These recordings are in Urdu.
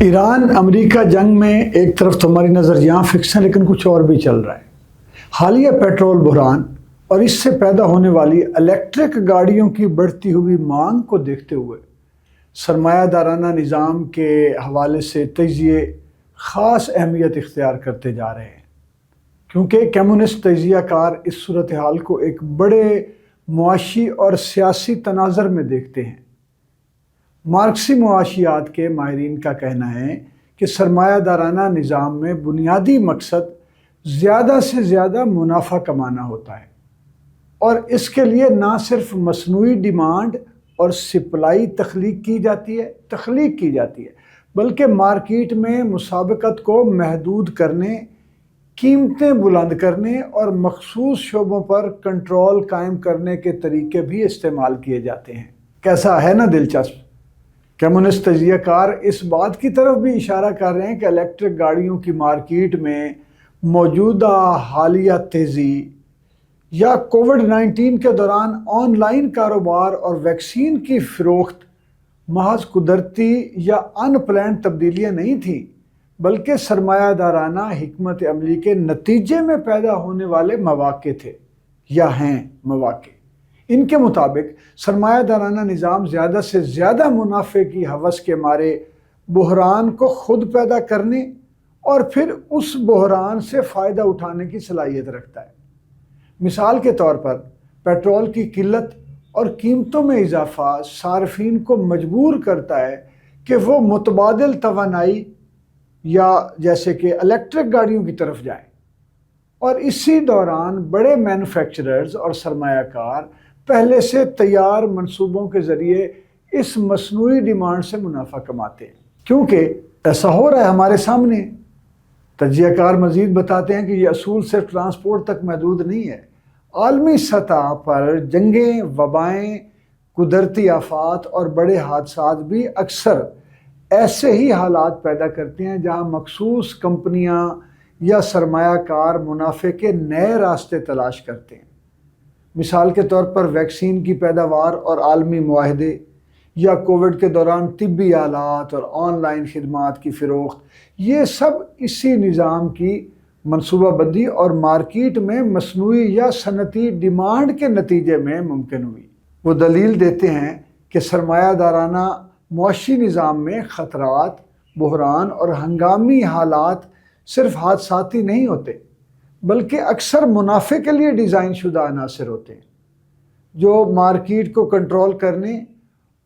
ایران امریکہ جنگ میں ایک طرف تو ہماری نظر یہاں فکس ہے، لیکن کچھ اور بھی چل رہا ہے۔ حالیہ پیٹرول بحران اور اس سے پیدا ہونے والی الیکٹرک گاڑیوں کی بڑھتی ہوئی مانگ کو دیکھتے ہوئے سرمایہ دارانہ نظام کے حوالے سے تجزیے خاص اہمیت اختیار کرتے جا رہے ہیں، کیونکہ کمیونسٹ تجزیہ کار اس صورتحال کو ایک بڑے معاشی اور سیاسی تناظر میں دیکھتے ہیں۔ مارکسی معاشیات کے ماہرین کا کہنا ہے کہ سرمایہ دارانہ نظام میں بنیادی مقصد زیادہ سے زیادہ منافع کمانا ہوتا ہے، اور اس کے لیے نہ صرف مصنوعی ڈیمانڈ اور سپلائی تخلیق کی جاتی ہے بلکہ مارکیٹ میں مسابقت کو محدود کرنے، قیمتیں بلند کرنے اور مخصوص شعبوں پر کنٹرول قائم کرنے کے طریقے بھی استعمال کیے جاتے ہیں۔ کیسا ہے نا دلچسپ؟ کمیونسٹ تجزیہ کار اس بات کی طرف بھی اشارہ کر رہے ہیں کہ الیکٹرک گاڑیوں کی مارکیٹ میں موجودہ حالیہ تیزی یا کووڈ-19 کے دوران آن لائن کاروبار اور ویکسین کی فروخت محض قدرتی یا ان پلانڈ تبدیلیاں نہیں تھیں، بلکہ سرمایہ دارانہ حکمت عملی کے نتیجے میں پیدا ہونے والے مواقع تھے یا ہیں مواقع۔ ان کے مطابق سرمایہ دارانہ نظام زیادہ سے زیادہ منافع کی ہوس کے مارے بحران کو خود پیدا کرنے اور پھر اس بحران سے فائدہ اٹھانے کی صلاحیت رکھتا ہے۔ مثال کے طور پر پیٹرول کی قلت اور قیمتوں میں اضافہ صارفین کو مجبور کرتا ہے کہ وہ متبادل توانائی یا جیسے کہ الیکٹرک گاڑیوں کی طرف جائیں، اور اسی دوران بڑے مینوفیکچررز اور سرمایہ کار پہلے سے تیار منصوبوں کے ذریعے اس مصنوعی ڈیمانڈ سے منافع کماتے ہیں۔ کیونکہ ایسا ہو رہا ہے ہمارے سامنے، تجزیہ کار مزید بتاتے ہیں کہ یہ اصول صرف ٹرانسپورٹ تک محدود نہیں ہے۔ عالمی سطح پر جنگیں، وبائیں، قدرتی آفات اور بڑے حادثات بھی اکثر ایسے ہی حالات پیدا کرتے ہیں جہاں مخصوص کمپنیاں یا سرمایہ کار منافع کے نئے راستے تلاش کرتے ہیں۔ مثال کے طور پر ویکسین کی پیداوار اور عالمی معاہدے، یا کووڈ کے دوران طبی آلات اور آن لائن خدمات کی فروخت، یہ سب اسی نظام کی منصوبہ بندی اور مارکیٹ میں مصنوعی یا صنعتی ڈیمانڈ کے نتیجے میں ممکن ہوئی۔ وہ دلیل دیتے ہیں کہ سرمایہ دارانہ معاشی نظام میں خطرات، بحران اور ہنگامی حالات صرف حادثاتی نہیں ہوتے، بلکہ اکثر منافع کے لیے ڈیزائن شدہ عناصر ہوتے ہیں، جو مارکیٹ کو کنٹرول کرنے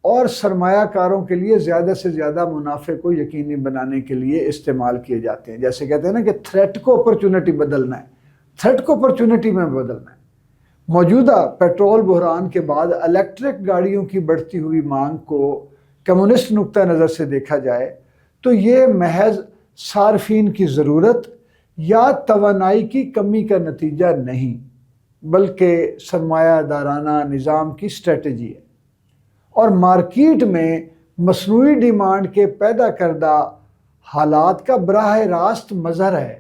اور سرمایہ کاروں کے لیے زیادہ سے زیادہ منافع کو یقینی بنانے کے لیے استعمال کیے جاتے ہیں۔ جیسے کہتے ہیں نا کہ تھریٹ کو اپرچونٹی بدلنا ہے، تھریٹ کو اپرچونٹی میں بدلنا ہے۔ موجودہ پیٹرول بحران کے بعد الیکٹرک گاڑیوں کی بڑھتی ہوئی مانگ کو کمیونسٹ نقطہ نظر سے دیکھا جائے تو یہ محض صارفین کی ضرورت یا توانائی کی کمی کا نتیجہ نہیں، بلکہ سرمایہ دارانہ نظام کی اسٹریٹجی ہے، اور مارکیٹ میں مصنوعی ڈیمانڈ کے پیدا کردہ حالات کا براہ راست مظہر ہے۔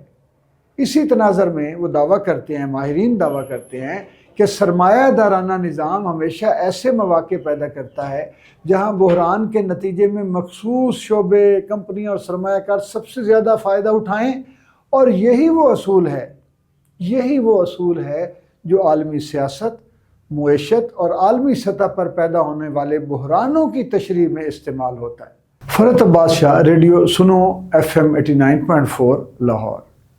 اسی تناظر میں وہ دعویٰ کرتے ہیں، ماہرین دعویٰ کرتے ہیں کہ سرمایہ دارانہ نظام ہمیشہ ایسے مواقع پیدا کرتا ہے جہاں بحران کے نتیجے میں مخصوص شعبے، کمپنیاں اور سرمایہ کار سب سے زیادہ فائدہ اٹھائیں، اور یہی وہ اصول ہے جو عالمی سیاست، معیشت اور عالمی سطح پر پیدا ہونے والے بحرانوں کی تشریح میں استعمال ہوتا ہے۔ فرحت عباس شاہ، ریڈیو سنو FM 89.4 لاہور۔